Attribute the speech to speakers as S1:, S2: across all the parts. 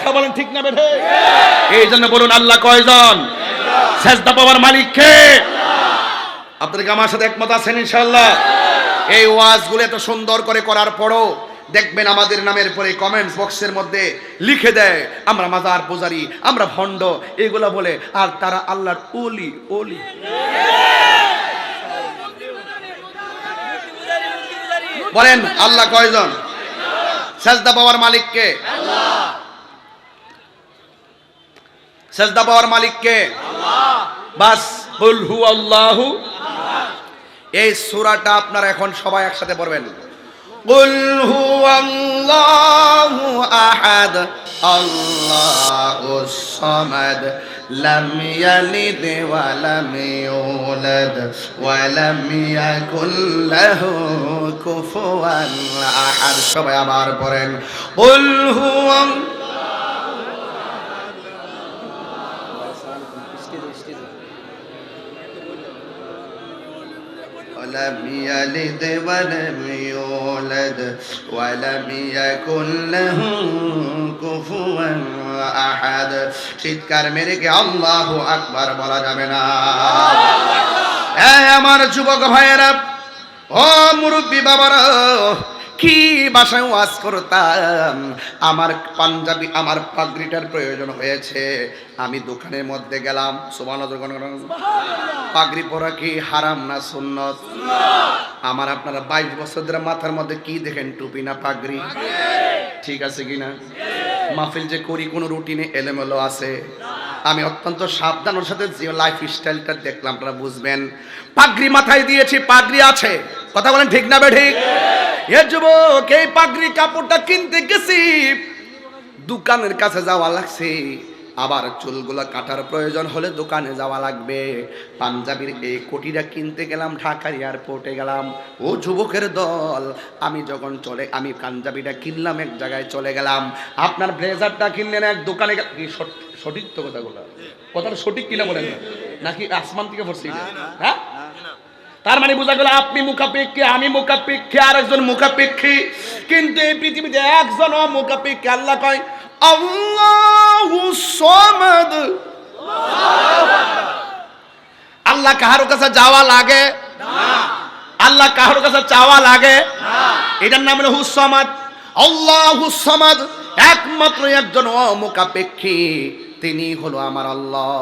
S1: কথা বলেন ঠিক না বেঠে? এই জন্য বলুন আল্লাহ কয়জন? সেজদা পাওয়ার মালিক কে? আপনারা কি আমার সাথে একমত আছেন ইনশাআল্লাহ? এই ওয়াজগুলো এত সুন্দর করে করার পরও দেখবেন আমাদের নামের পরে কমেন্টস বক্সের মধ্যে লিখে দেয় আমরা মাজার পূজারি, আমরা ভণ্ড, এগুলা বলে। আর তারা আল্লাহর ওলি। ওলি বলেন আল্লাহ কয়জন? সেজদা পাওয়ার মালিক কে? আল্লাহ। সেজদা পাওয়ার মালিক কে? আল্লাহ। বাস কুল হুয়াল্লাহু আহাদ। এই সূরাটা আপনারা এখন সবাই একসাথে পড়বেন। কুল হুয়াল্লাহু আহাদ আল্লাহুস সামাদ লাম ইয়ালিদ ওয়া লাম ইউলাদ ওয়া লাম ইয়াকুল লাহু কুফুয়ান আহাদ। সবাই আবার পড়েন কুল হুয়াল্লাহু ولم يلد ولم يولد ولم يكن له كفوا احد। চিৎকার মেরে কি আল্লাহু আকবার বলা যাবে না? এই আমার যুবক ভাইয়েরা, ও মুরব্বি বাবারা, কি ভাষায় ওয়াজ করতাম। আমার পাঞ্জাবি, আমার পাগড়িটার প্রয়োজন হয়েছে। আমি দোকানের মধ্যে গেলাম। সুবহানাল্লাহ। পাগড়ি পরা কি হারাম না সুন্নত? আমার আপনারা 22 বছর ধরে মাথার মধ্যে কি দেখেন? টুপি না পাগড়ি? ঠিক আছে কিনা? মাহফিল যে করি কোনো রুটিনে এলোমেলো আছে? আমি অত্যন্ত সাবধানের সাথে যে লাইফ স্টাইলটা দেখলাম আপনারা বুঝবেন। পাগড়ি মাথায় দিয়েছি, পাগড়ি আছে। কথা বলেন ঠিক না বে ঠিক? এ যুবক, এই পাগড়ি কাপড়টা কিনতে গেছি, দোকানের কাছে যাওয়া লাগছে। আবার চুলগুলো কাটার প্রয়োজন হলে দোকানে যাওয়া লাগবে। পাঞ্জাবির এই কোটিটা কিনতে গেলাম, ঢাকা এয়ারপোর্টে গেলাম। ও যুবকের দল, আমি পাঞ্জাবিটা কিনলাম, এক জায়গায় চলে গেলাম। আপনার ব্লেজারটা কিনলেন এক দোকানে। কি সঠিক তো কথাগুলো? কথাটা সঠিক কিনা বলেন না, নাকি আসমান থেকে পড়ছি? হ্যাঁ, তার মানে বোঝা গেল আপনি মুখাপেক্ষী, আমি মুখাপেক্ষী, আর একজন মুখাপেক্ষী। কিন্তু এই পৃথিবীতে একজন মুখাপেক্ষী। আল্লাহ কয় আল্লাহুস সামাদ। আল্লাহ কারো কাছে যাওয়া লাগে না, আল্লাহ কারো কাছে চাওয়া লাগে না। এটার নাম হলো হুস সামাদ। আল্লাহুস সামাদ, একমাত্র একজন মুখাপেক্ষী, তিনি হলো আমার আল্লাহ।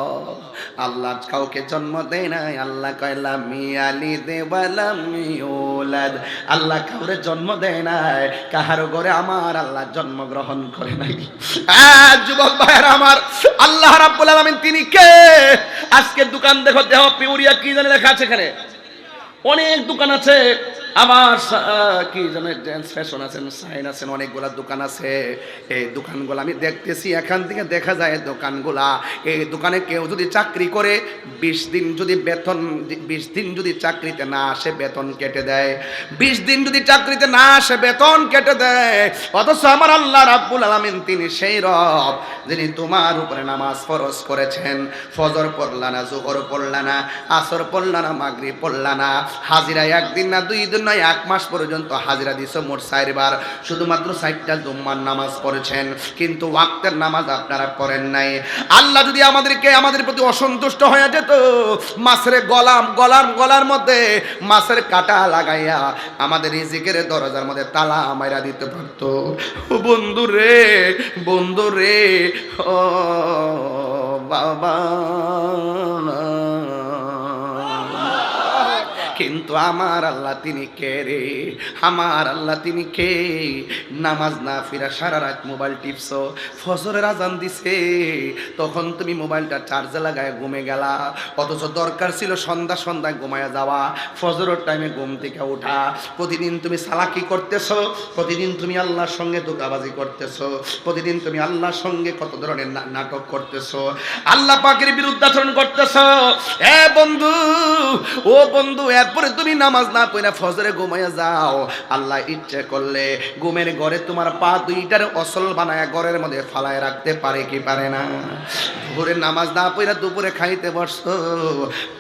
S1: আল্লাহ কাউকে জন্ম দেয় নাই। আল্লাহ কয় লাম ইয়ালিদ ওয়া লাম ইউলাদ। আল্লাহ কাউরে জন্ম দেয় নাই, কাহার ঘরে আমার আল্লাহ জন্মগ্রহণ করে নাই। যুবক ভাইরা আমার, আল্লাহ রাব্বুল আলামিন তিনি কে? আজকে দোকান দেখো, দেহ পিউরিয়া কি জানে লেখা আছে এখানে। অনেক দোকান আছে, আমার কি জানে ড্যান্স ফ্যাশন আছেন, সাইন আছেন, অনেকগুলা দোকান আছে। এই দোকানগুলো আমি দেখতেছি, এখান থেকে দেখা যায় দোকানগুলা, এই দোকানে কেউ যদি চাকরি করে 20 দিন যদি বেতন, 20 দিন যদি চাকরিতে না আসে বেতন কেটে দেয়। 20 দিন যদি চাকরিতে না আসে বেতন কেটে দেয়। অথচ আমার আল্লাহ রাব্বুল আলামিন তিনি সেই রব যিনি তোমার উপরে নামাজ ফরজ করেছেন। ফজর পড়লা না, জোহর পড়লা না, আসর পড়লা না, মাগরিব পড়লা না, হাজিরা একদিন না, 2 দিন নয়, 1 মাস পর্যন্ত হাজিরা দিছো মোট 4 বার। শুধুমাত্র 4টা জুম্মার নামাজ পড়েছেন, কিন্তু ওয়াক্তের নামাজ আপনারা পড়েন নাই। আল্লাহ যদি আমাদের প্রতি অসন্তুষ্ট হয়ে যেত, মাছের গলার মধ্যে মাছের কাঁটা লাগাইয়া আমাদের রিজিকের দরজার মধ্যে তালা মাইরা দিতে পারতো। বন্ধু রে, ও বাবা, কিন্তু আমার আল্লাহ তিনি কে রে? আমার আল্লাহ তিনি কে? নামাজ না ফিরা সারা রাত মোবাইল টিপছো, ফজরের আজান দিছে, তখন তুমি মোবাইলটা চার্জে লাগায় ঘুমে গেলা। অথচ দরকার ছিল সন্ধ্যায় ঘুমায়া যাওয়া, ফজরের টাইমে ঘুম থেকে ওঠা। প্রতিদিন তুমি সালাকি করতেছো, প্রতিদিন তুমি আল্লাহর সঙ্গে ধোঁকাবাজি করতেছো, প্রতিদিন তুমি আল্লাহর সঙ্গে কত ধরনের নাটক করতেছো, আল্লাহ পাকের বিরুদ্ধাচরণ করতেছো। বন্ধু, ও বন্ধু, এরপরে তুমি তুমি নামাজ না পড়ে ফজরে ঘুমাইয়া যাও, আল্লাহ ইচ্ছে করলে ঘুমের ঘরে তোমার পা দুইটার অসল বানায়া ঘরের মধ্যে ফালায় রাখতে পারে কি পারে না? দুপুরে নামাজ না পড়ে দুপুরে খাইতে বসছো,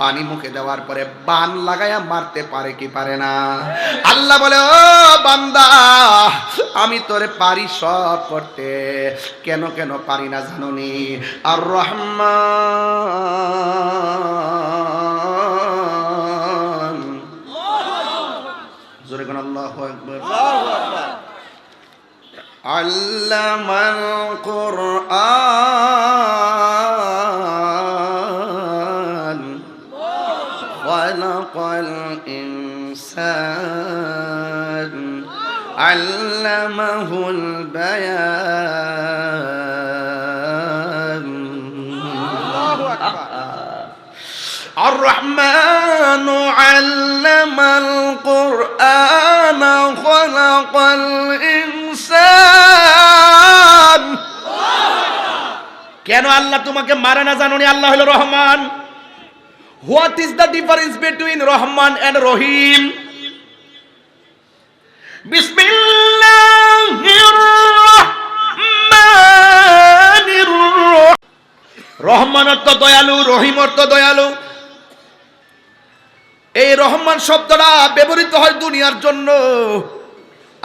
S1: পানি মুখে দেওয়ার পরে বান লাগায়া মারতে পারে কি পারে না? আল্লাহ বলে, ও বান্দা, আমি তোরে পারি সব করতে, কেন কেন পারি না জানোনি? আর রহমান, জোরে কোন আল্লাহু আকবার। আল্লামাল কুরআন খালাকাল ইনসান আল্লামাহুল বায়ান। আল্লাহু আকবার। আর রহমানু আল্লামাল কুরআন খালাকাল ইনসান। কেন আল্লাহ তোমাকে মারে না জানোনি? আল্লাহ হলো রহমান। What is the difference between Rahman and Rahim? বিসমিল্লাহির রহমানির রহিম। রহমান অর্থ দয়ালু, রহিম অর্থ দয়ালু। এই রহমান শব্দটা ব্যবহৃত হয় দুনিয়ার জন্য।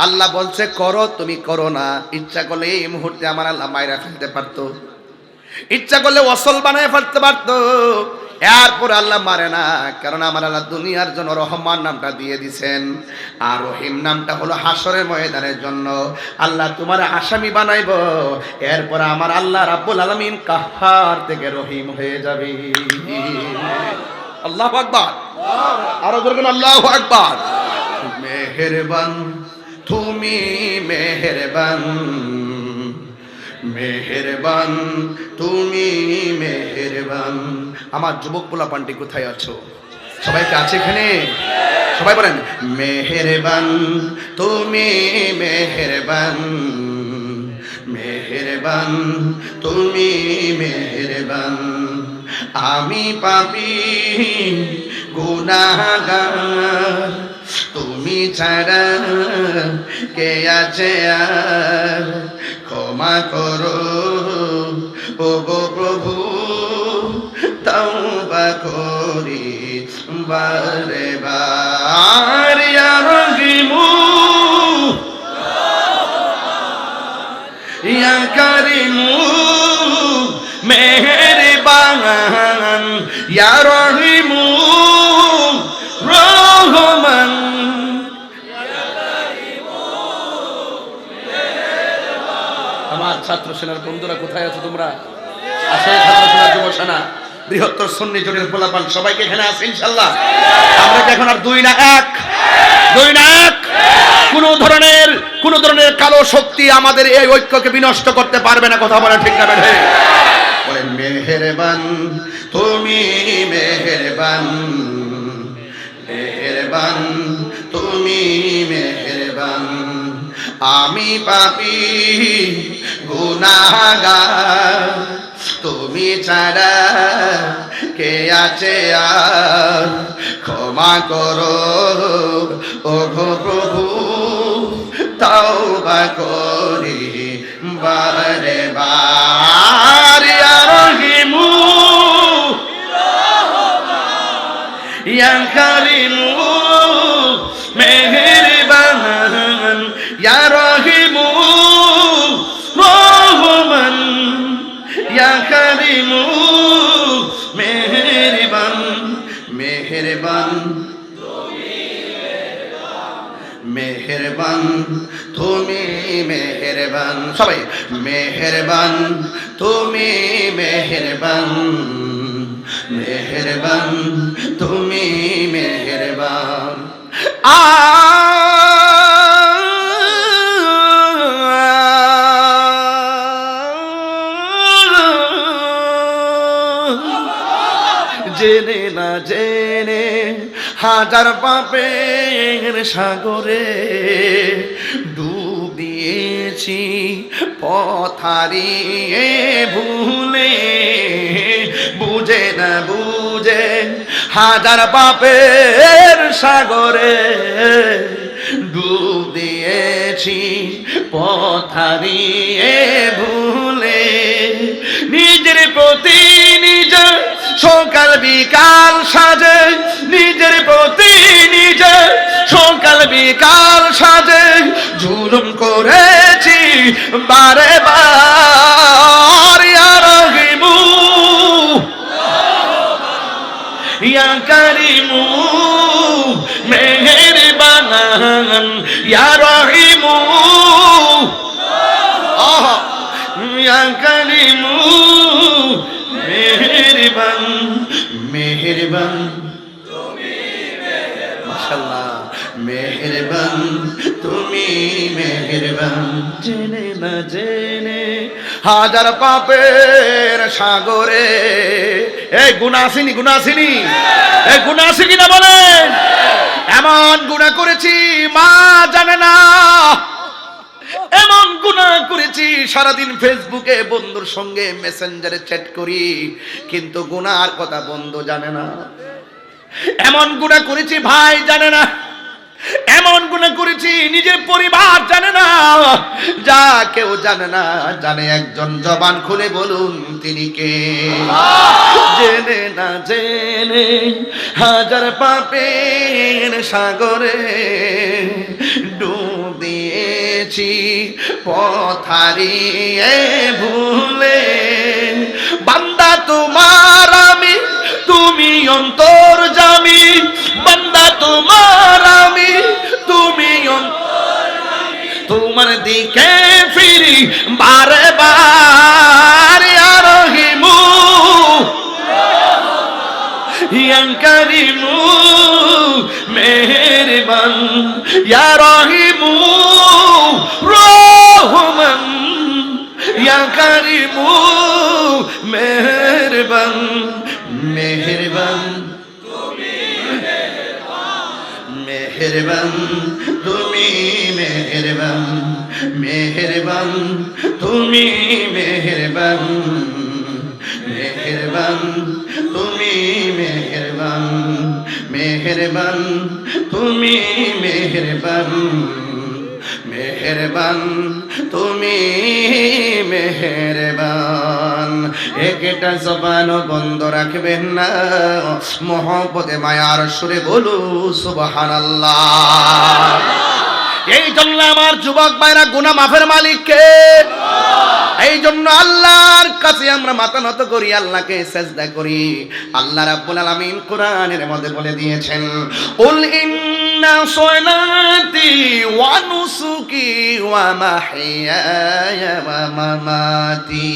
S1: আল্লাহ বলছে করো, তুমি করো না। ইচ্ছা করলে এই মুহূর্তে আমার আল্লাহ মাইরা ফেলতে পারতো, ইচ্ছা করলে অসল বানায় ফেলতে পারতো। এরপর আল্লাহ মারে না, কারণ আমার আল্লাহ দুনিয়ার জন্য রহমান নামটা দিয়ে দিছেন, আর রহিম নামটা হলো হাসরের ময়দানের জন্য। আল্লাহ তোমার আসামি বানাইব, এরপর আমার আল্লাহ রাব্বুল আলামিন কাহ্হার থেকে রহিম হয়ে যাবে। আল্লাহু আকবার। আরো জোরে বলুন আল্লাহু আকবার। মেহেরবান তুমি মেহেরবান, মেহেরবান তুমি মেহেরবান। আমার যুবক পোলাপানটি কোথায় আছো? সবাইকে আছে এখানে? সবাই বলেন মেহেরবান তুমি মেহেরবান, মেহেরবান তুমি মেহেরবান। আমি পাপী গুনাহগার, তুমি ছাড়া কে আছে আর? ক্ষমা করো ও গো প্রভু, তওবা করি বারে বার। ইয়া রহিমু ইয়া কারিমু মেহেরবান, ইয়া রহিমু রহমান। আমার ছাত্র সেনার বন্ধুরা কোথায় আছো তোমরা? আসে ছাত্র সেনার যুব সেনা, বৃহত্তর সুন্নি জোটের পোলাপান সবাইকে এখানে আছে ইনশাআল্লাহ। আমরা কি এখন আর দুই না এক? দুই না এক? কোন ধরনের কালো শক্তি আমাদের এই ঐক্যকে বিনষ্ট করতে পারবে না। কথা বলা ঠিক না বেঠে? বলেন মেহেরবান তুমি মেহেরবান, মেহেরবান তুমি মেহেরবান। আমি পাপী গুনাহগার, তুমি ছাড়া কে আছে আর? ক্ষমা করো ও গো প্রভু, তওবা করি বারে বার। ইয়া রহিমু ইয়া কারিমু মেহেরবান, ইয়া রহিমু রহমান, ইয়া কারিমু মেহেরবান। মেহেরবান মেহেরবান তুমি মেহেরবান। সবাই মেহেরবান তুমি মেহেরবান, মেহেরবান তুমি মেহেরবান। জেনে না জেনে হাজার পাপের সাগরে ডুব দিয়েছি, পথ হারিয়ে ভুলে, বুঝে না বুঝে হাজার পাপের সাগরে ডুব দিয়েছি পথ হারিয়ে ভুলে, নিজের প্রতি নিজের সকাল বিকাল সাজে, নিজের প্রতি নিজের সকাল বিকাল সাজে জুলুম করেছি বারে বার। ইয়া রহিমু ইয়া কারিমু মেহেরবান, ইয়া রহিমু ইয়া কারিমু মেহেরবান মেহেরবান, মাশাআল্লাহ মেহেরবান তুমি মেহেরবান। জেনে না জেনে হাজার পাপের সাগরে, এই গুনাহ আসেনি, গুনাহ আসেনি, এই গুনাহ আছে কিনা বলেন? এমন গুনাহ করেছি মা জানে না, এমন গুনাহ করেছি সারাদিন ফেসবুকে বন্ধুর সঙ্গে মেসেঞ্জারে চ্যাট করি, কিন্তু গুনাহর কথা বন্ধু জানে না। এমন গুনাহ করেছি ভাই জানে না, এমন গুনাহ করেছি নিজের পরিবার জানে না, যা কেউ জানে না, জানে একজন, জবান খুলে বলুন তিনি কে? জেনে না জেনে হাজার পাপের সাগরে ডুব দিয়েছি পথ হারিয়ে ভুলে, বান্দা তোমার আমি তুমি অন্তর্যামী, বান্দা তোমার আমি তুমি তোমার দিকে ফিরি বারে বার। ইয়া রহিমু ইয়া কারিমু মেহেরবান, ইয়া রহিমু রহমান, ইয়া কারিমু মেহেরবান মেহেরবান মেহেরবান তুমি মেহেরবান, মেহেরবান তুমি মেহেরবান, মেহেরবান তুমি মেহেরবান, মেহেরবান তুমি মেহেরবান, মেহেরবান তুমি মেহেরবান। একটা জবানও বন্ধ রাখবেন না, মহব্বতে মায়ার সুরে বলু সুবহানাল্লাহ। এই জন্য আমার যুবক ভাইরা গুনাহ মাফের মালিক কে? এই জন্য আল্লাহর কাছে আমরা মাথা নত করি, আল্লাহকে সিজদা করি। আল্লাহ রাব্বুল আলামিন কোরআনের মধ্যে বলে দিয়েছেন, কুল ইন্না সলাতি ওয়া নুসুকি ওয়া মাহইয়ায়া ওয়া মামাতি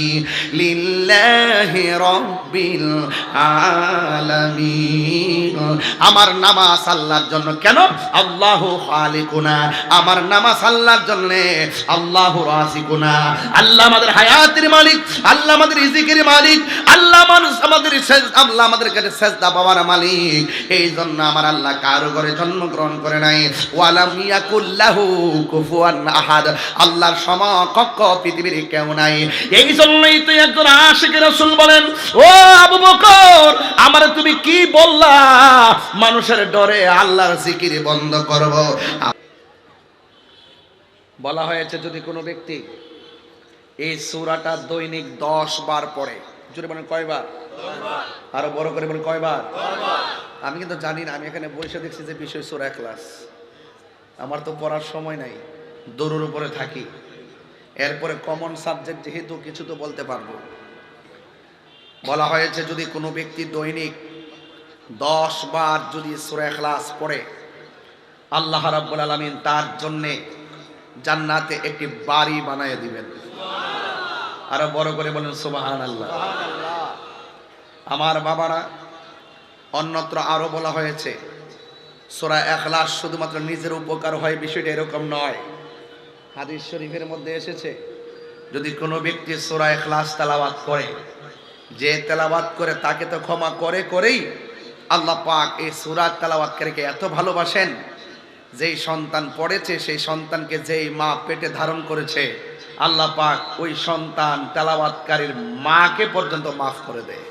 S1: লিল্লাহি রাব্বিল আলামিন। আমার নামাজ আল্লাহর জন্য। কেন? আল্লাহু খালিকুনা, আমার নামাজ আল্লাহর জন্য, আল্লাহু রাযিকুনা। আল্লাহ আমাদের হায়াতের মালিক, আল্লাহ আমাদের রিজিকের মালিক, আল্লাহ আল্লাহ আমাদের কাছে সেজদা পাওয়ার মালিক। এই জন্য আমার আল্লাহ কারো ঘরে জন্মগ্রহণ করে নাই। ওয়ালাম ইয়াকুল্লাহু কুফুয়ান আহাদ, আল্লাহর সমকক্ষ পৃথিবীর কেউ নাই। এই জন্যই তো একজন আশিক রাসূল বলেন, ও আবু বকর, আমারে তুমি কি বললা মানুষের ডরে আল্লাহর জিকির বন্ধ করব? বলা হয়েছে যদি কোনো ব্যক্তি এই সূরাটা দৈনিক 10 বার পড়ে, জোরে বলেন কয়বার? 10 বার। আরো বড় করে বলেন কয়বার? 10 বার। আমি কিন্তু জানি না, আমি এখানে বসে দেখছি যে বিষয় সূরা ইখলাস, আমার তো পড়ার সময় নাই, দৌড়ের উপরে থাকি। এরপরে কমন সাবজেক্ট যেহেতু কিছু তো বলতে পারবো। বলা হয়েছে যদি কোনো ব্যক্তি দৈনিক 10 বার যদি সূরা ইখলাস পড়ে, আল্লাহ রাব্বুল আলামিন তার জন্য জান্নাতে একটি বাড়ি বানায় দিবেন। আরো বড় করে বলেন সুবহানাল্লাহ। আমার বাবারা, অন্যত্র আরো বলা হয়েছে সূরা ইখলাস শুধুমাত্র নিজের উপকার হয়, বিষয়টা এরকম নয়। হাদিস শরীফের মধ্যে এসেছে যদি কোনো ব্যক্তি সূরা ইখলাস তেলাওয়াত করে, যে তেলাওয়াত করে তাকে তো ক্ষমা করে করেই আল্লাহ পাক এই সূরা তেলাওয়াতকারীকে এত ভালোবাসেন, যেই সন্তান পড়েছে সেই সন্তানকে যেই মা পেটে ধারণ করেছে আল্লাহ পাক ওই সন্তান তেলাওয়াতকারীর মাকে পর্যন্ত মাফ করে দেয়।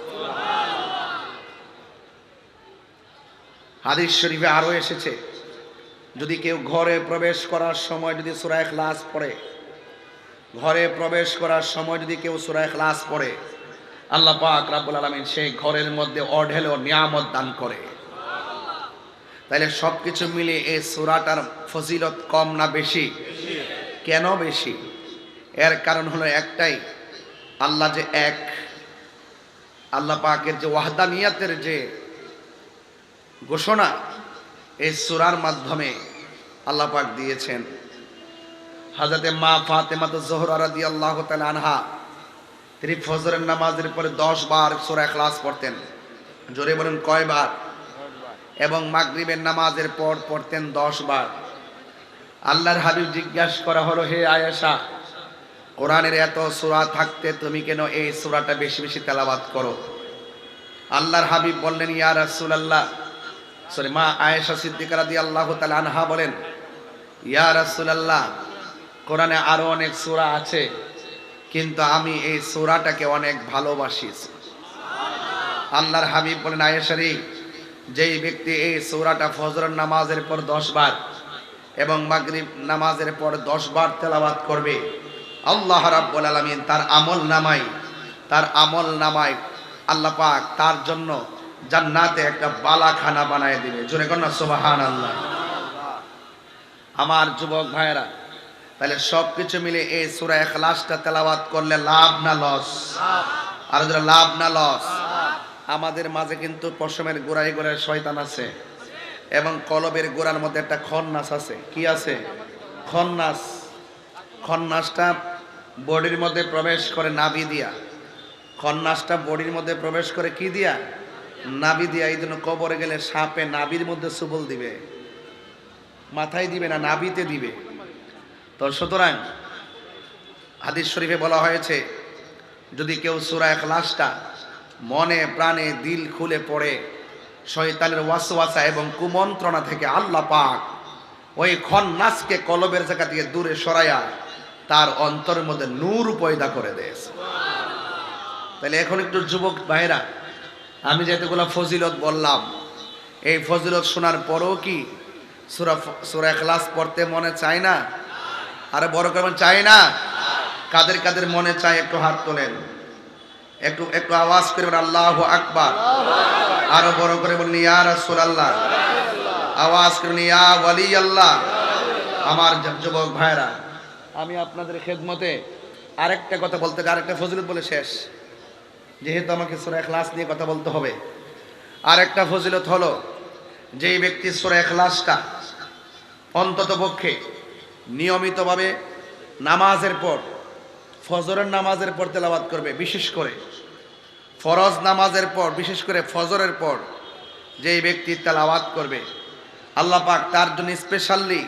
S1: হাদিস শরীফে আরো এসেছে, যদি কেউ ঘরে প্রবেশ করার সময় যদি সূরা ইখলাস পড়ে, ঘরে প্রবেশ করার সময় যদি কেউ সূরা ইখলাস পড়ে, আল্লাহ পাক রব্বুল আলামিন সেই ঘরের মধ্যে অঢেল নিয়ামত দান করে। তাইলে সবকিছু মিলে এই সূরাটার ফজিলত কম না বেশি? কেন বেশি? এর কারণ হলো একটাই, আল্লাহ যে এক, আল্লাহ পাকের যে ওয়াহদানিয়াতের যে ঘোষণা এই সূরার মাধ্যমে আল্লাহ পাক দিয়েছেন। হযরতে মা ফাতেমা জোহরা রাদিয়াল্লাহু তাআলা আনহা তিনি ফজরের নামাজের পরে 10 বার সূরা ইখলাস পড়তেন। জোরে বলেন কয়বার? এবং মাগরিবের নামাজের পর পড়তেন 10 বার। আল্লাহর হাবিব জিজ্ঞাসা করা হলো, হে আয়েশা, কোরআনের এত সূরা থাকতে তুমি কেন এই সূরাটা বেশি বেশি তেলাওয়াত করো? আল্লাহর হাবিব বললেন, ইয়া রাসূলুল্লাহ, মা আয়েশা সিদ্দিকা রাদিয়াল্লাহু তাআলা আনহা বলেন, ইয়া রাসূলুল্লাহ, কোরআনে আরো অনেক সূরা আছে, কিন্তু আমি এই সূরাটাকে অনেক ভালোবাসি। আল্লাহর হাবিব বলেন, আয়েশা রে, যেই ব্যক্তি এই সূরাটা ফজরের নামাজের পর 10 বার এবং মাগরিব নামাজের পর 10 বার তেলাওয়াত করবে, আল্লাহ রাব্বুল আলামিন তার আমল নামায় আল্লাহ পাক তার জন্য জান্নাতে একটা বালাখানা বানায় দিবে। জোরে কন্যা সুবহানাল্লাহ। আমার যুবক ভাইয়েরা, তাহলে সবকিছু মিলে এই সূরা ইখলাসটা তেলাওয়াত করলে লাভ না লস? আর যারা লাভ না লস? আমাদের মাঝে কিন্তু পশমের গোড়ায় গোড়ায় শয়তান আছে এবং কলবের গোড়ার মধ্যে একটা খন্নাস আছে। কি আছে? খন্নাস। খন্নাসটা বডির মধ্যে প্রবেশ করে নাভি দিয়া। খন্নাসটা বডির মধ্যে প্রবেশ করে কি দিয়া? নাভি দিয়া। এই জন্য কবরে গেলে সাপে নাভির মধ্যে সুবল দিবে, মাথায় দিবে না, নাভিতে দিবে। তো সুতরাং হাদিস শরীফে বলা হয়েছে, যদি কেউ সূরা ইখলাসটা মনে প্রাণে দিল খুলে পড়ে, শয়তানের ওয়াসওয়াসা এবং কুমন্ত্রণা থেকে আল্লাহ পাক ওই খন্নাসকে কলবের জায়গা থেকে দূরে সরাইয়া তার অন্তরের মধ্যে নূর পয়দা করে দেয়। তাহলে এখন একটু যুবক ভাইরা, আমি যেতগুলো ফজিলত বললাম, এই ফজিলত শোনার পরেও কি সূরা ইখলাস পড়তে মনে চায় না? আরে বড় করে চায় না? কাদের কাদের মনে চায় একটু হাত তোলেন, একটু আওয়াজ করে বলেন আল্লাহু আকবার। আরো বড় করে বলেন ইয়া রাসূলুল্লাহ। আওয়াজ করে ইয়া ওয়ালি আল্লাহ। আমার যুবক ভাইরা, আমি আপনাদের খেদমতে আরেকটা কথা বলতে, আরেকটা ফজিলত বলে শেষ, যেহেতু আমাকে সূরা ইখলাস নিয়ে কথা বলতে হবে। আরেকটা ফজিলত হলো, যেই ব্যক্তি সূরা ইখলাসটা অন্তত পক্ষে নিয়মিতভাবে নামাজের পর, ফজরের নামাজের পর তেলাওয়াত করবে, বিশেষ করে ফরজ নামাজের পর, বিশেষ করে ফজরের পর যেই ব্যক্তি তেলাওয়াত করবে, আল্লাহ পাক তার জন্য স্পেশালি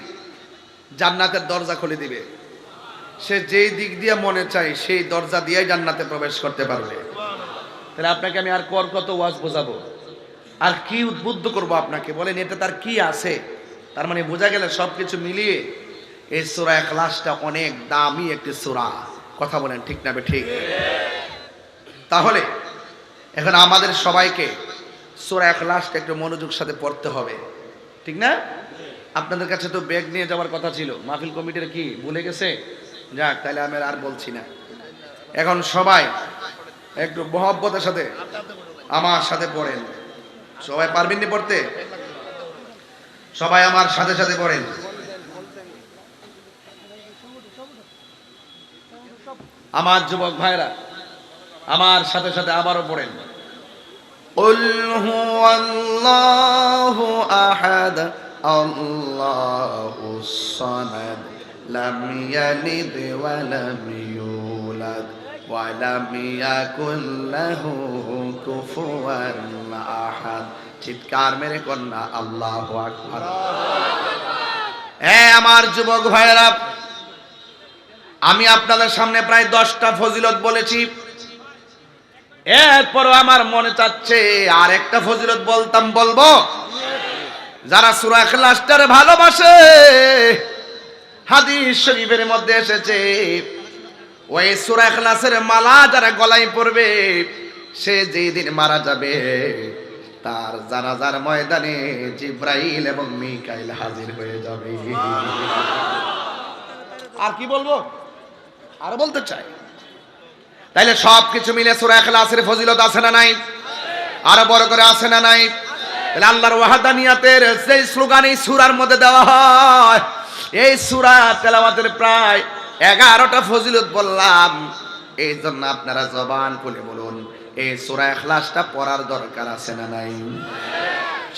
S1: জান্নাতের দরজা খুলে দিবে। সে যেই দিক দিয়ে মনে চায় সেই দরজা দিয়েই জান্নাতে প্রবেশ করতে পারবে। তাহলে আপনাকে আমি আর কত ওয়াজ বোঝাবো, আর কি উদ্বুদ্ধ করব আপনাকে? বলেন, এটা তার কি আছে? তার মানে বোঝা গেল সবকিছু মিলিয়ে এই সূরা ইখলাসটা অনেক দামি একটি সূরা। কথা বলেন ঠিক না ঠিক? তাহলে এখন আমাদের সবাইকে সূরা ইখলাসটা একটু মনোযোগ সাথে পড়তে হবে, ঠিক না? আপনাদের কাছে তো ব্যাগ নিয়ে যাওয়ার কথা ছিল, মাহফিল কমিটির কি ভুলে গেছে? যাক, তাহলে আমি আর বলছি না। এখন সবাই একটু মহব্বতের সাথে আমার সাথে পড়েন। সবাই পারবেন নি পড়তে? সবাই আমার সাথে সাথে পড়েন। আমার যুবক ভাইরা, আমার সাথে সাথে আবারও পড়েন। কুল হুয়াল্লাহু আহাদ আল্লাহুস সামাদ লাম ইয়ালিদ ওয়া লাম ইউলাদ ওয়া লাম ইয়াকুল লাহু কুফুয়ান আহাদ। চিৎকার মেরে কন্যা আল্লাহু আকবার। আমার যুবক ভাইরা, আমি আপনাদের সামনে প্রায় 10টা ফজিলত বলেছি, এরপরও আমার মনে চাচ্ছে আর একটা ফজিলত বলবো। যারা সূরা ইখলাসটারে ভালোবাসে, হাদিস শরীফের মধ্যে এসেছে, ওই সূরা ইখলাসের মালা যারা গলায় পরবে, সে যেই দিন মারা যাবে তার জানাজার ময়দানে জিব্রাইল এবং মিকাইল হাজির হয়ে যাবে। আর কি বলবো, আর বলতে চাই। তাইলে সবকিছু মিলে সূরা ইখলাসের ফজিলত আছে না নাই? আরো বড় করে আছে না নাই? তাহলে আল্লাহর ওয়াহদানিয়াতের যে স্লোগান এই সূরার মধ্যে দেওয়া হয়, এই সূরা তেলাওয়াতের প্রায় 11টা ফজিলত বললাম। এই জন্য আপনারা জবান খুলে বলুন, এই সূরা ইখলাসটা পড়ার দরকার আছে না নাই?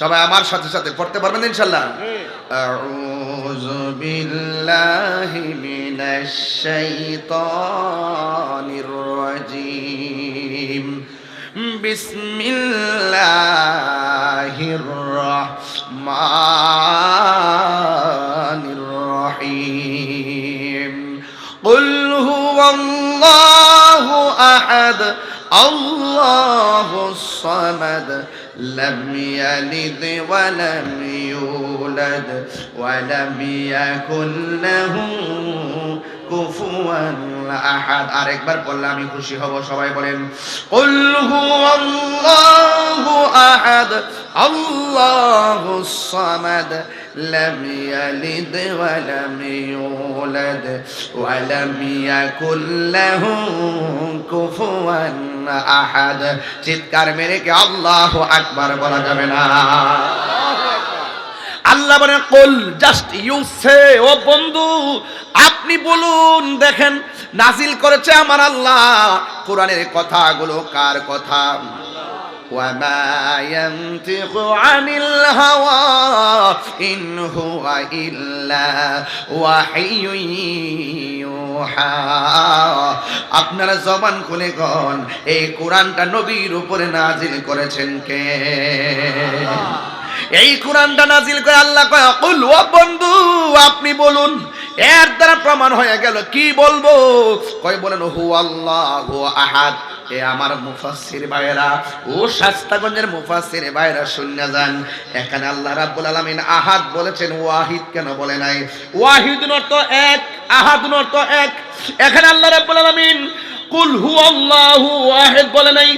S1: সবাই আমার সাথে সাথে পড়তে পারবেন ইনশাআল্লাহ? আউযু বিল্লাহি মিনাশ শাইতানির রাজীম। বিসমিল্লাহির রাহমানির রহিম। কুল হুয়াল্লাহু আহাদ আল্লাহুস সামাদ লাম ইয়ালিদ ওয়া লাম ইউলাদ ওয়া লাম ইয়াকুল লাহু কুফুয়ান আহাদ। আরেকবার বললে আমি খুশি হব, সবাই বলেন কুল হুয়াল্লাহু আহাদ আল্লাহুস সামাদ লাম ইয়ালিদ ওয়া লাম ইউলাদ ওয়া লাম ইয়াকুল লাহু কুফুয়ান আহাদ। চিৎকার মেরে কি আল্লাহু আকবার বলা যাবে না? আল্লাহ বলেন কুল, জাস্ট ইউ সে, ও বন্ধু আপনি বলুন। দেখেন নাজিল করেছে আমার আল্লাহ। কোরআনের কথাগুলো কার কথা? ওয়া মা ইয়ানতিকু আনিল হাওয়া ইন হুয়া ইল্লা ওয়াহিয়ুন ইউহা। আপনারা জবান খুলে কোন এই কোরআনটা নবীর উপরে নাজিল করেছেন কে? এই কোরআনটা নাজিল করে আল্লাহ কয় কুল, ও বন্ধু আপনি বলুন। এর দ্বারা প্রমাণ হয়ে গেল কি বলবো? কয় বলেন হু আল্লাহু আহাদ। এ আমার মুফাসসির ভাইরা ও শাস্তাগঞ্জের মুফাসসির ভাইরা শুনে যান, এখানে আল্লাহ রাব্বুল আলামিন আহাদ বলেছেন, ওয়াহিদ কেন বলে নাই? ওয়াহিদুন অর্থ এক, আহাদুন অর্থ এক। এখানে আল্লাহ রাব্বুল আলামিন কুল হুয়াল্লাহু আহাদ বলে নাই,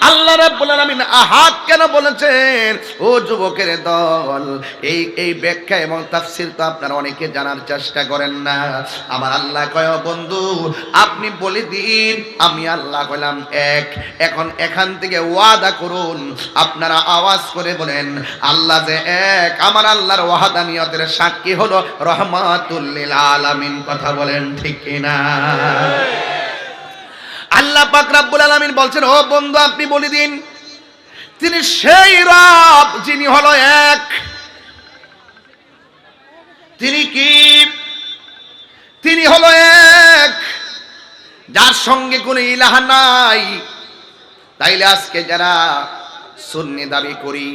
S1: আল্লাহ রাব্বুল আলামিন আহাদ কেন বলেছেন? ও যুবকের দল, এই ব্যাখ্যা এবং তাফসীর তো আপনারা অনেকে জানার চেষ্টা করেন না। আমার আল্লাহ কয় বন্ধু আপনি বলে দিন আমি আল্লাহ কইলাম এক। এখন এখান থেকে ওয়াদা করুন, আপনারা আওয়াজ করে বলেন আল্লাহ যে এক। আমার আল্লাহর ওয়াহদানিয়তের সাক্ষী হলো রহমাতুল লিল আলামিন। কথা বলেন ঠিক কিনা? আল্লাহ পাক রব্বুল আলামিন বলছেন ও বন্ধু আপনি বলে দিন তিনি সেই রব যিনি হলো এক। তিনি কি? তিনি হলো এক, যার সঙ্গে কোনো ইলাহ নাই। তাইলে আজকে যারা সুন্নি দাবি করি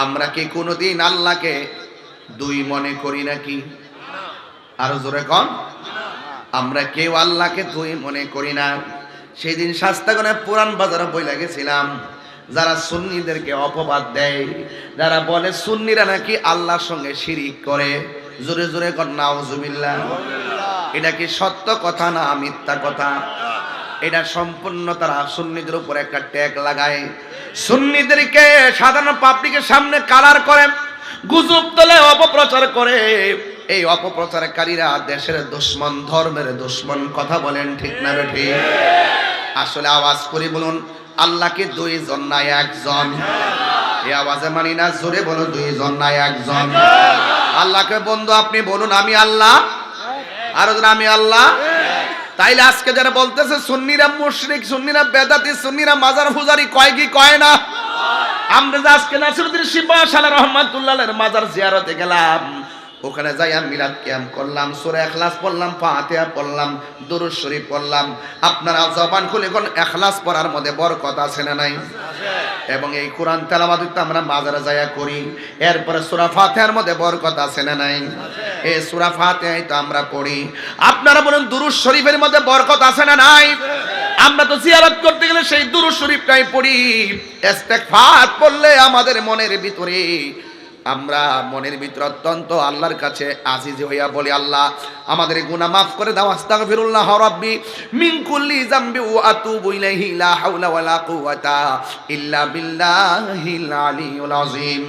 S1: আমরা কি কোনোদিন আল্লাহকে দুই মনে করি নাকি? আরো জোরে কন। আমরা কেউ আল্লাহকে দুই মনে করি না। সেই দিন শাস্তাগণে পুরান বাজারে বইলা গেছিলাম, যারা সুন্নিদেরকে অপবাদ দেয়, যারা বলে সুন্নিরা নাকি আল্লাহর সঙ্গে শিরিক করে, জোরে জোরে কর নাউজুবিল্লাহ। এটা কি সত্য কথা না মিথ্যা কথা? এটা সম্পূর্ণ তারা সুন্নিদের উপর একটা ট্যাগ লাগায়, সুন্নিদেরকে সাধারণ পাবলিকের সামনে কালার করে, গুজব তোলে, অপপ্রচার করে। এই অপপ্রচারকারীরা দেশের দুশমন, ধর্মের দুশমন। কথা বলেন ঠিক না বেঠিক? আসলে আওয়াজ করে বলুন আল্লাহকে দুইজন না একজন? এই আওয়াজে মানি না, জোরে বলো দুইজন না একজন? আল্লাহকে বন্ধু আপনি বলুন আমি আল্লাহ, আর আমি আল্লাহ। তাইলে আজকে যারা বলতেছে সুন্নিরা মুশরিক, সুন্নিরা বেদাতি, সুন্নিরা মাজার পূজারি, কয় কি কয় না? আমরা আজকে নাসিরউদ্দিন শিবশালা রহমাতুল্লাহের মাজার জিয়ারতে গেলাম, ওখানে যাইয়া মিলাদ কিয়াম করলাম, সূরা ইখলাস পড়লাম, ফাতিহা পড়লাম, দুরূদ শরীফ পড়লাম। আপনারা জবান খুলে কোন ইখলাস পড়ার মধ্যে বরকত আছে না নাই? এবং এই কোরআন তেলাওয়াত তো আমরা মাজারে যাইয়া করি, এরপরে সূরা ফাতিহার মধ্যে বরকত আছে না নাই? এই সূরা ফাতিহাই তো আমরা পড়ি। আপনারা বলেন দুরূদ শরীফের মধ্যে বরকত আছে না নাই? আমরা তো জিয়ারত করতে গেলে সেই দুরূদ শরীফটাই পড়ি। ইস্তেগফার পড়লে আমাদের মনের ভিতরে আমরা মনের ভিতর অত্যন্ত আল্লাহর কাছে আজিজ হইয়া বলি, আল্লাহ আমাদের গুনাহ মাফ করে দাও, আস্তাগফিরুল্লাহ রাব্বি মিন কুল্লি যামবি ওয়া আতুবু ইলাইহি লা হাওলা ওয়ালা কুওয়াতা ইল্লা বিল্লাহিল আলিয়্যিল আযীম।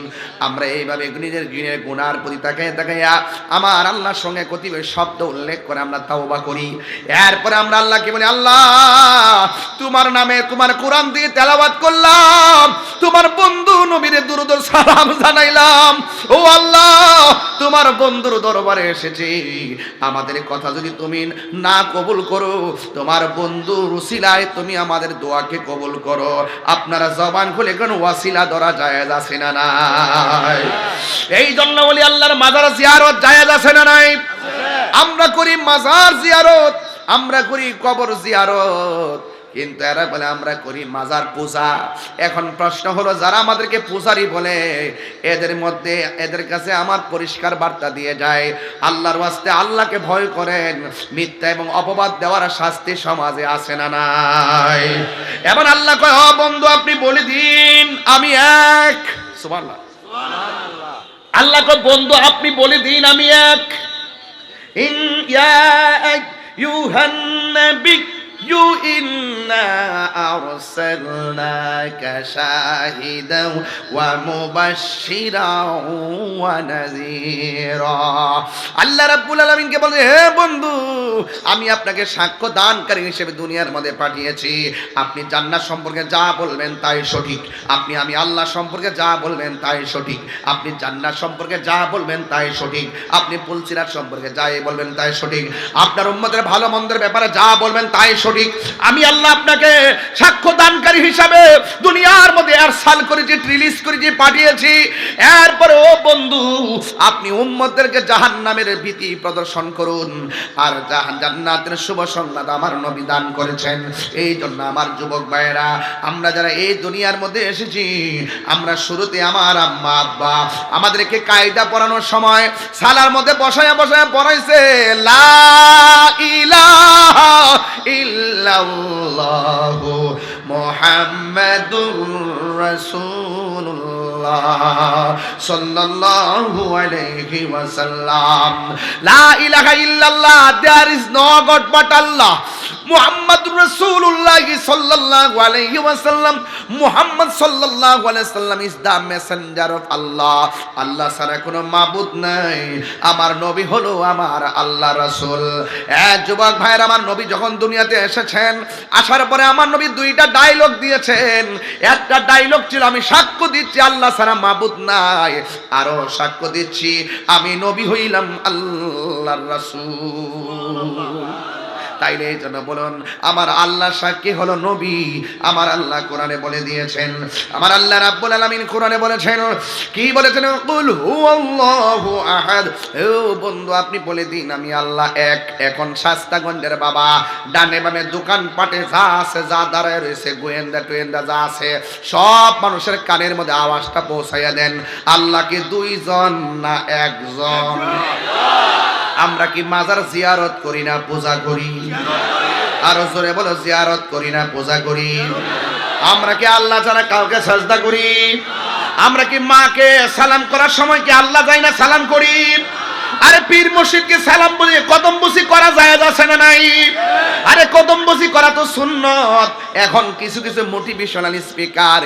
S1: আমরা এইভাবে নিজের গুনার প্রতি তাকাইয়া আমার আল্লাহর সঙ্গে কতিপয় শব্দ উল্লেখ করে আমরা তাওবা করি। এরপরে আমরা আল্লাহকে বলি, আল্লাহ তোমার নামে তোমার কোরআন দিয়ে তেলাওয়াত করলাম, তোমার বন্ধু নবীর দুরূদ সালাম জানাইলাম। ও আল্লাহ তোমার বন্ধুর দরবারে এসেছি, আমাদের কথা যদি তুমি না কবুল করো, তোমার বন্ধুর উসিলায় তুমি আমাদের দোয়াকে কবুল করো। আপনারা জবান খুলে কোন ওয়াসিলা ধরা জায়েজ আছে না নাই? এই জন্য বলি আল্লাহর মাজার জিয়ারত জায়েজ আছে না নাই? আমরা করি মাজার জিয়ারত, আমরা করি কবর জিয়ারত, কিন্তু এরা বলে আমরা করি মাজার পূজা। এখন প্রশ্ন হলো, যারা আমাদেরকে পূজারি বলে এদের মধ্যে এদের কাছে আমার পরিষ্কার বার্তা দিয়ে যায়, আল্লাহর ওয়াস্তে আল্লাহকে ভয় করেন। মিথ্যা এবং অপবাদ দেওয়ার শাস্তি সমাজে আছে না নাই? এমন আল্লাহ কয়, ও বন্ধু আপনি বলে দিন আমি এক। সুবহানাল্লাহ। আল্লাহ কয়, বন্ধু আপনি বলে দিন আমি এক। ইন ইয়া আইয়ুহান নাবী ইন্না আরসালনাকা শাহিদাও ওয়া মুবাশশিরাও ওয়া নাযীরা। আল্লাহ রাব্বুল আলামিনকে বলে, হে বন্ধু আমি আপনাকে সাক্ষ্য দানকারী হিসেবে দুনিয়ার মধ্যে পাঠিয়েছি। আপনি জান্নাত সম্পর্কে যা বলবেন তাই সঠিক, আমি আল্লাহ সম্পর্কে যা বলবেন তাই সঠিক, আপনি জান্নাত সম্পর্কে যা বলবেন তাই সঠিক, আপনি পুলসিরাত সম্পর্কে যাই বলবেন তাই সঠিক, আপনার উম্মতের ভালো মন্দের ব্যাপারে যা বলবেন তাই সঠিক। আমি আল্লাহ আপনাকে সাক্ষ্য দানকারী হিসাবে দুনিয়ার মধ্যে আরসাল করেছি, রিলিজ করেছি, পাঠিয়েছি। এরপরে ও বন্ধু আপনি উম্মতদেরকে জাহান্নামের ভীতি প্রদর্শন করুন, আর জান্নাতের শুভ সংবাদ আমার নবী দান করেছেন। এই জন্য আমার যুবক ভাইয়েরা, আমরা যারা এই দুনিয়ার মধ্যে এসেছি, আমরা শুরুতে আমার আম্মা আব্বা আমাদেরকে কায়দা পড়ানোর সময় সালার মধ্যে বসায়া পড়াইছে, লা ইলাহা ইল্লাল্লাহু মুহাম্মাদুর রাসূলুল্লাহ সাল্লাল্লাহু আলাইহি ওয়াসাল্লাম। লা ইলাহা ইল্লাল্লাহ, there is no god but Allah, মুহাম্মাদুর রাসূলুল্লাহ সাল্লাল্লাহু আলাইহি ওয়াসাল্লাম, মুহাম্মদ সাল্লাল্লাহু আলাইহি ওয়াসাল্লাম is the messenger of Allah, আল্লাহ ছাড়া কোনো মাবুদ নাই, আমার নবী হলো আমার আল্লাহ রাসূল। যুবক ভাইরা, আমার নবী যখন দুনিয়াতে এসেছেন, আসার পরে আমার নবী দুইটা ডায়লগ দিয়েছেন। একটা ডায়লগ ছিল, আমি সাক্ষ্য দিচ্ছি আল্লাহ ছাড়া মাবুদ নাই, আরো সাক্ষ্য দিচ্ছি আমি নবী হইলাম আল্লাহর রাসূল। তাইলে এই জন্য বলুন, আমার আল্লাহ সাক্ষী হলো নবী। আমার আল্লাহ কোরআনে বলে দিয়েছেন, আমার আল্লাহ রাব্বুল আলামিন কোরআনে বলেছেন, কি বলেছেন? কুল হুয়াল্লাহু আহাদ। ও বন্ধু আপনি বলে দিন আমি আল্লাহ এক। এখন শাস্তাগঞ্জের বাবা ডানে বামে দোকান পাটে যা আছে, যা দাঁড়ায় রয়েছে, গোয়েন্দা টোয়েন্দা যা আছে, সব মানুষের কানের মধ্যে আওয়াজটা পৌঁছাইয়া দেন, আল্লাহকে দুইজন না একজন? আমরা কি মাজার জিয়ারত করি না পূজা করি? আরো জোরে বলো, জিয়ারত করি না পূজা করি? আমরা কি আল্লাহ ছাড়া কাউকে সাজদা করি? আমরা কি মাকে সালাম করার সময় কি আল্লাহ যাই না সালাম করি? আরে পীর মুর্শিদকে সালাম বলে কদমবুসি করা জায়েজ আছে না নাই? আরে কদমবুসি করা তো সুন্নত। এখন কিছু মোটিভেশনাল স্পিকার